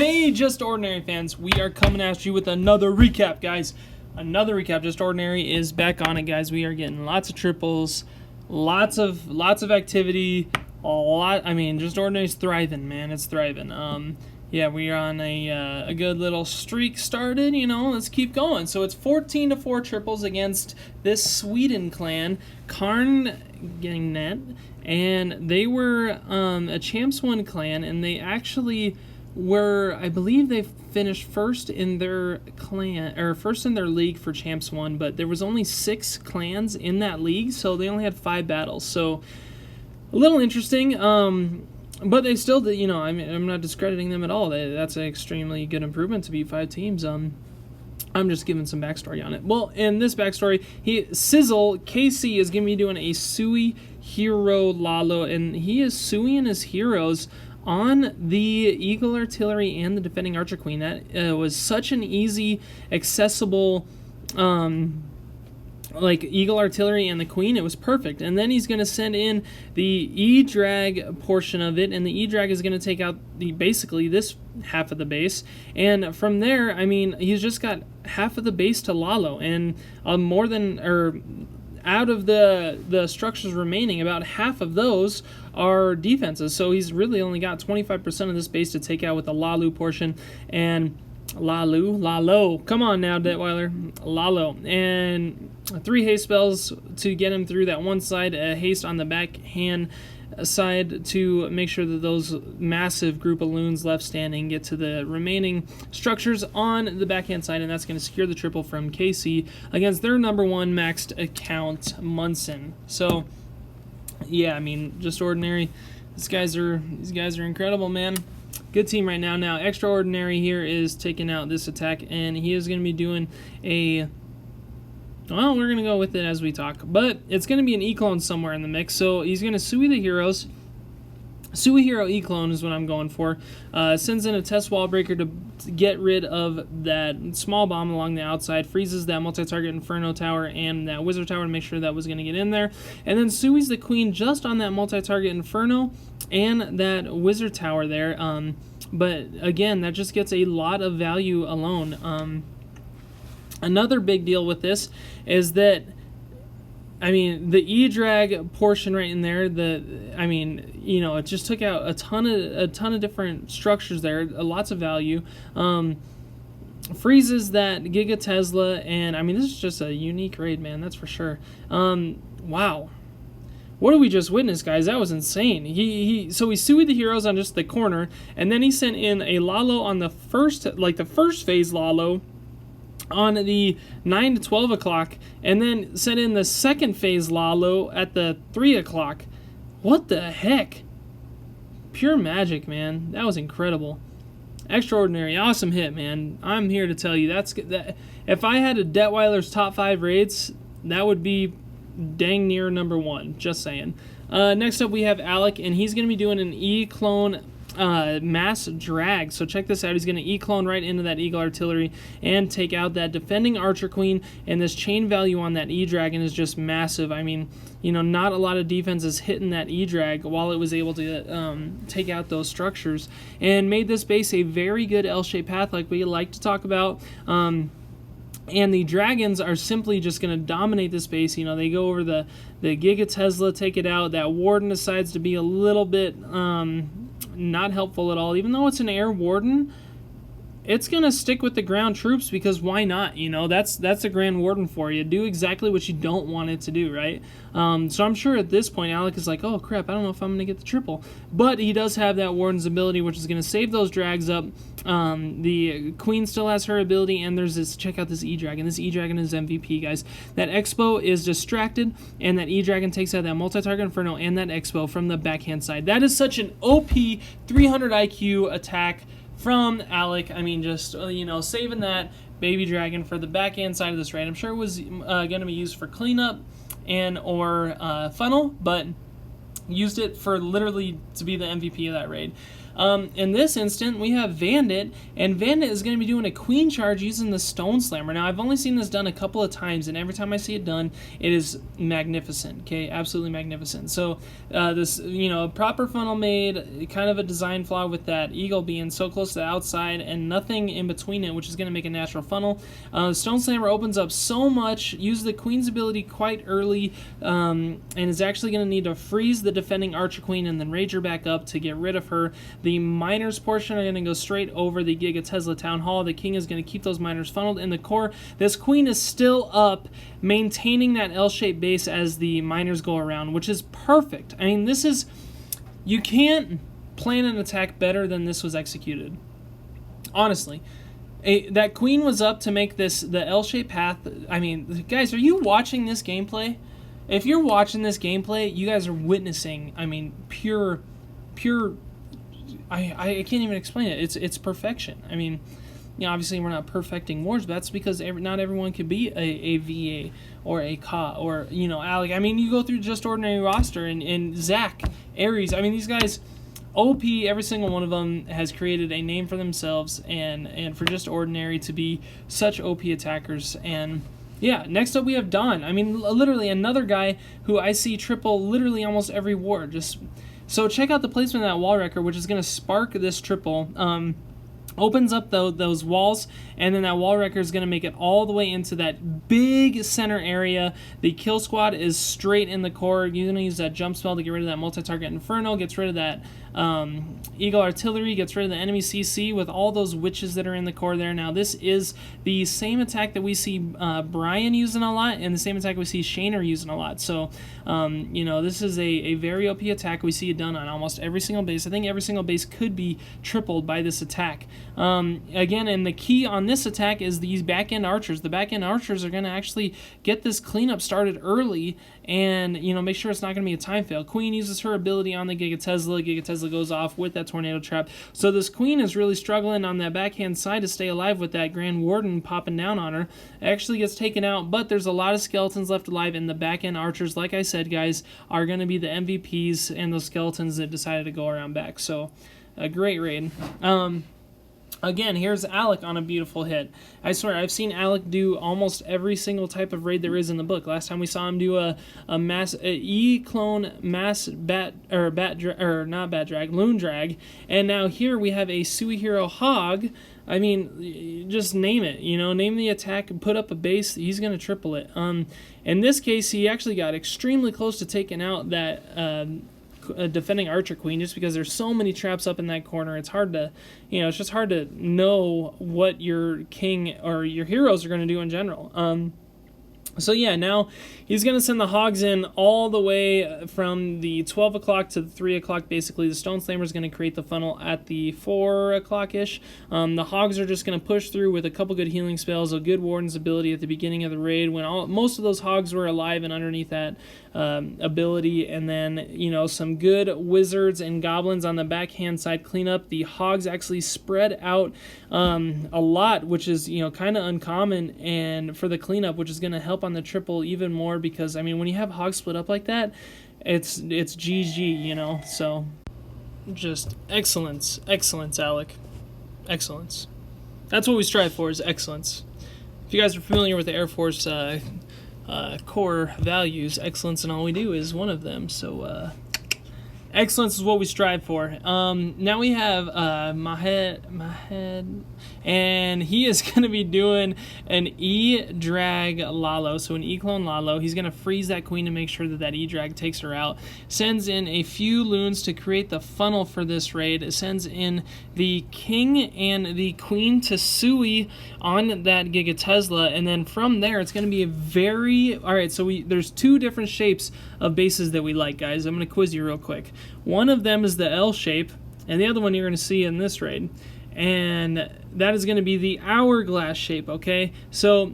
Hey, Just Ordinary fans, we are coming at you with another recap, guys. Another recap. Just Ordinary is back on it, guys. We are getting lots of triples, lots of activity, Just Ordinary's thriving, man. It's thriving. Yeah, we are on a good little streak started. Let's keep going. So it's 14-4 triples against this Sweden clan, Karn getting net, and they were a Champs 1 clan, and they actually were, I believe they finished first in their clan, or first in their league for Champs 1, but there was only 6 clans in that league, so they only had 5 battles. So a little interesting, but they still did, I'm not discrediting them at all. That's an extremely good improvement to beat 5 teams. I'm just giving some backstory on it. Well, in this backstory, Sizzle KC is going to be doing a Sui Hero Lalo, and he is suing his heroes on the Eagle Artillery and the Defending Archer Queen. That was such an easy, accessible, Eagle Artillery and the Queen. It was perfect. And then he's going to send in the E-Drag portion of it, and the E-Drag is going to take out basically this half of the base. And from there, he's just got half of the base to Lalo, and out of the structures remaining, about half of those are defenses. So he's really only got 25% of this base to take out with the Lalu portion. And Lalo, come on now, Detweiler, Lalo. And 3 haste spells to get him through that one side, a haste on the backhand side to make sure that those massive group of loons left standing get to the remaining structures on the backhand side, and that's going to secure the triple from KC against their number 1 maxed account, Munson. So yeah, Just Ordinary, these guys are incredible, man. Good team right now. Now Extraordinary here is taking out this attack, and he is going to be doing well, we're going to go with it as we talk. But it's going to be an E-Clone somewhere in the mix. So he's going to Sui the heroes. Sui Hero E-Clone is what I'm going for. Sends in a test wall breaker to get rid of that small bomb along the outside. Freezes that multi-target Inferno Tower and that Wizard Tower to make sure that was going to get in there. And then Sui's the Queen just on that multi-target Inferno and that Wizard Tower there. But again, that just gets a lot of value alone. Another big deal with this is that, the E-Drag portion right in there, it just took out a ton of different structures there, lots of value. Freezes that Giga Tesla, and this is just a unique raid, man, that's for sure. Wow. What did we just witness, guys? That was insane. So he suied the heroes on just the corner, and then he sent in a Lalo on the first phase Lalo on the 9 to 12 o'clock, and then sent in the second phase Lalo at the 3 o'clock. What the heck? Pure magic, man. That was incredible. Extraordinary. Awesome hit, man. I'm here to tell you that if I had a Detweiler's top 5 raids, that would be dang near number 1. Just saying. Next up, we have Alec, and he's going to be doing an E-Clone mass drag. So check this out. He's going to E-Clone right into that Eagle Artillery and take out that Defending Archer Queen, and this chain value on that E-Dragon is just massive. Not a lot of defense is hitting that E-Drag while it was able to take out those structures, and made this base a very good L-shaped path like we like to talk about. And the dragons are simply just going to dominate this base. They go over the Giga Tesla, take it out. That Warden decides to be a little bit not helpful at all. Even though it's an air Warden, it's going to stick with the ground troops because why not? That's a Grand Warden for you. Do exactly what you don't want it to do, right? So I'm sure at this point, Alec is like, oh, crap, I don't know if I'm going to get the triple. But he does have that Warden's ability, which is going to save those drags up. The Queen still has her ability, and there's this, check out this E-Dragon. This E-Dragon is MVP, guys. That Expo is distracted, and that E-Dragon takes out that multi-target Inferno and that Expo from the backhand side. That is such an OP 300 IQ attack from Alec. Saving that baby dragon for the backhand side of this raid. I'm sure it was going to be used for cleanup or funnel, but used it for literally to be the MVP of that raid. In this instant, we have Vandit, and Vandit is going to be doing a queen charge using the Stone Slammer. Now, I've only seen this done a couple of times, and every time I see it done, it is magnificent, okay? Absolutely magnificent. So, this, proper funnel made, kind of a design flaw with that eagle being so close to the outside and nothing in between it, which is going to make a natural funnel. Stone Slammer opens up so much, uses the queen's ability quite early, and is actually going to need to freeze the defending Archer Queen and then rage her back up to get rid of her. The miners portion are going to go straight over the Giga Tesla Town Hall. The king is going to keep those miners funneled in the core. This queen is still up, maintaining that L-shaped base as the miners go around, which is perfect. I mean, this is... You can't plan an attack better than this was executed. Honestly. That queen was up to make this the L-shaped path. I mean, guys, are you watching this gameplay? If you're watching this gameplay, you guys are witnessing, I mean, pure... I can't even explain it. It's perfection. I mean, obviously we're not perfecting wars, but that's because not everyone could be a VA or a Ka or, Alec. I mean, you go through just ordinary roster and Zach, Ares. I mean, these guys, OP, every single one of them has created a name for themselves and for just ordinary to be such OP attackers. And yeah, next up we have Don. I mean, literally another guy who I see triple literally almost every war. So check out the placement of that wall wrecker, which is going to spark this triple. Opens up those walls, and then that wall wrecker is going to make it all the way into that big center area. The kill squad is straight in the core. You're going to use that jump spell to get rid of that multi-target Inferno, gets rid of that Eagle Artillery, gets rid of the enemy CC with all those witches that are in the core there. Now, this is the same attack that we see Brian using a lot, and the same attack we see Shaner using a lot. So, this is a very OP attack. We see it done on almost every single base. I think every single base could be tripled by this attack. Again, and the key on this attack is these back-end archers. The back-end archers are going to actually get this cleanup started early and, make sure it's not going to be a time fail. Queen uses her ability on the Giga Tesla. Giga Tesla goes off with that tornado trap. So this queen is really struggling on that backhand side to stay alive with that Grand Warden popping down on her. Actually gets taken out, but there's a lot of skeletons left alive, and the back-end archers, like I said, guys, are going to be the MVPs and those skeletons that decided to go around back. So, a great raid. Again, here's Alec on a beautiful hit. I swear, I've seen Alec do almost every single type of raid there is in the book. Last time we saw him do a E-clone mass loon drag, and now here we have a Suihiro Hog. I mean, just name it, name the attack, put up a base, he's going to triple it. In this case, he actually got extremely close to taking out that defending Archer Queen, just because there's so many traps up in that corner. It's hard to, it's just hard to know what your king or your heroes are going to do in general. So yeah, now he's going to send the hogs in all the way from the 12 o'clock to the 3 o'clock. Basically, the Stone Slammer is going to create the funnel at the 4 o'clock-ish. The hogs are just going to push through with a couple good healing spells, a good Warden's ability at the beginning of the raid when most of those hogs were alive and underneath that ability, and then, some good wizards and goblins on the backhand side clean up. The hogs actually spread out a lot, which is, kind of uncommon, and for the cleanup, which is going to help on the triple even more, because I mean, when you have hogs split up like that, it's GG, so just excellence, Alec, excellence. That's what we strive for, is excellence. If you guys are familiar with the Air Force core values, excellence in all we do is one of them. So excellence is what we strive for. Now we have Mahed, and he is going to be doing an E-Drag Lalo, so an E-Clone Lalo. He's going to freeze that queen to make sure that E-Drag takes her out. Sends in a few loons to create the funnel for this raid. It sends in the king and the queen to Sui on that Giga Tesla, and then from there it's going to be a very... Alright, so there's two different shapes of bases that we like, guys. I'm going to quiz you real quick. One of them is the L shape, and the other one you're going to see in this raid, and that is going to be the hourglass shape, okay? So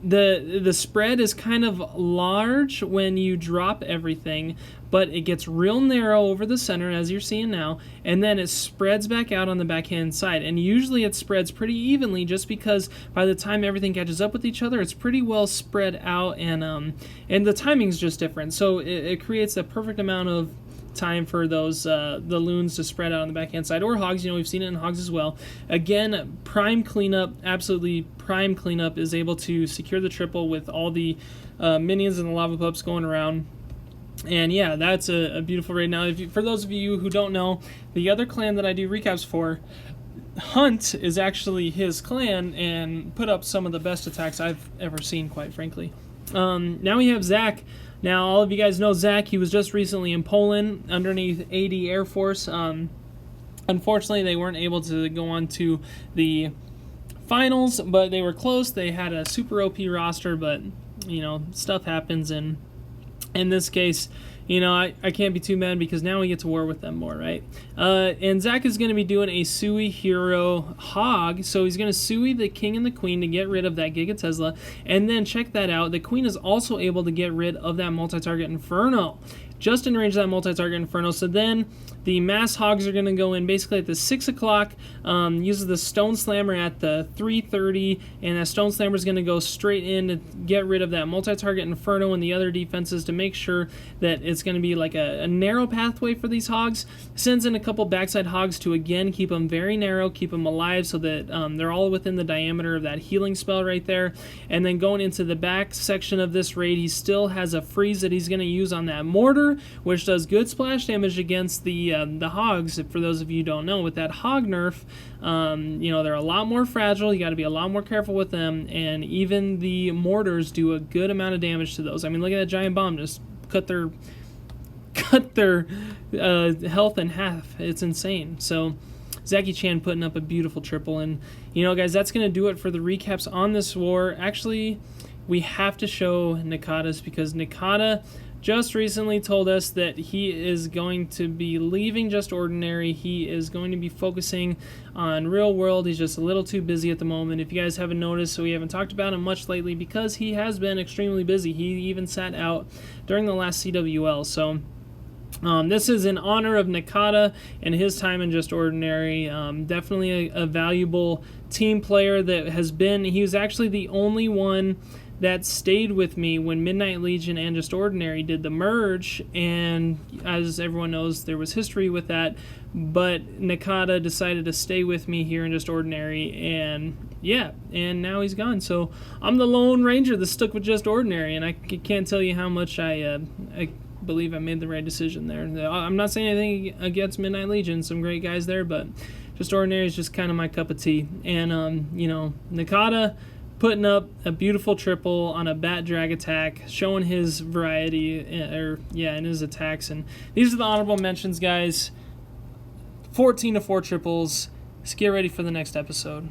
the spread is kind of large when you drop everything, but it gets real narrow over the center, as you're seeing now, and then it spreads back out on the backhand side. And usually it spreads pretty evenly, just because by the time everything catches up with each other, it's pretty well spread out, and the timing's just different. So it creates the perfect amount of time for those the loons to spread out on the backhand side, or hogs. We've seen it in hogs as well. Again, prime cleanup, absolutely prime cleanup, is able to secure the triple with all the minions and the lava pups going around. And yeah, that's a beautiful raid. Now, for those of you who don't know, the other clan that I do recaps for, Hunt, is actually his clan and put up some of the best attacks I've ever seen, quite frankly. Now we have Zach. Now, all of you guys know Zach. He was just recently in Poland underneath AD Air Force. Unfortunately, they weren't able to go on to the finals, but they were close. They had a super OP roster, but, stuff happens, and in this case, I can't be too mad because now we get to war with them more, right? And Zach is going to be doing a Sui hero hog, so he's going to Sui the king and the queen to get rid of that Giga Tesla, and then check that out, the queen is also able to get rid of that multi-target Inferno, just in range of that multi-target Inferno. So then the mass hogs are going to go in basically at the 6 o'clock, uses the Stone Slammer at the 3:30, and that Stone Slammer is going to go straight in to get rid of that multi-target Inferno and the other defenses to make sure that it's going to be like a narrow pathway for these hogs. Sends in a couple backside hogs to, again, keep them very narrow, keep them alive so that they're all within the diameter of that healing spell right there. And then going into the back section of this raid, he still has a freeze that he's going to use on that mortar, which does good splash damage against the hogs. For those of you who don't know, with that hog nerf, they're a lot more fragile. You got to be a lot more careful with them, and even the mortars do a good amount of damage to those. I mean, look at that giant bomb, just cut their health in half. It's insane. So Zachy Chan putting up a beautiful triple. And guys, that's going to do it for the recaps on this war. Actually, we have to show Nikata's, because Nikata just recently told us that he is going to be leaving Just Ordinary. He is going to be focusing on Real World. He's just a little too busy at the moment. If you guys haven't noticed, so we haven't talked about him much lately because he has been extremely busy. He even sat out during the last CWL. So this is in honor of Nikata and his time in Just Ordinary. Definitely a valuable team player that he was actually the only one that stayed with me when Midnight Legion and Just Ordinary did the merge, and as everyone knows, there was history with that, but Nikata decided to stay with me here in Just Ordinary, and now he's gone. So I'm the Lone Ranger that stuck with Just Ordinary, and I can't tell you how much I believe I made the right decision there. I'm not saying anything against Midnight Legion, some great guys there, but Just Ordinary is just kind of my cup of tea. And Nikata putting up a beautiful triple on a bat drag attack, showing his variety in his attacks. And these are the honorable mentions, guys. 14 to 4 triples. Let's get ready for the next episode.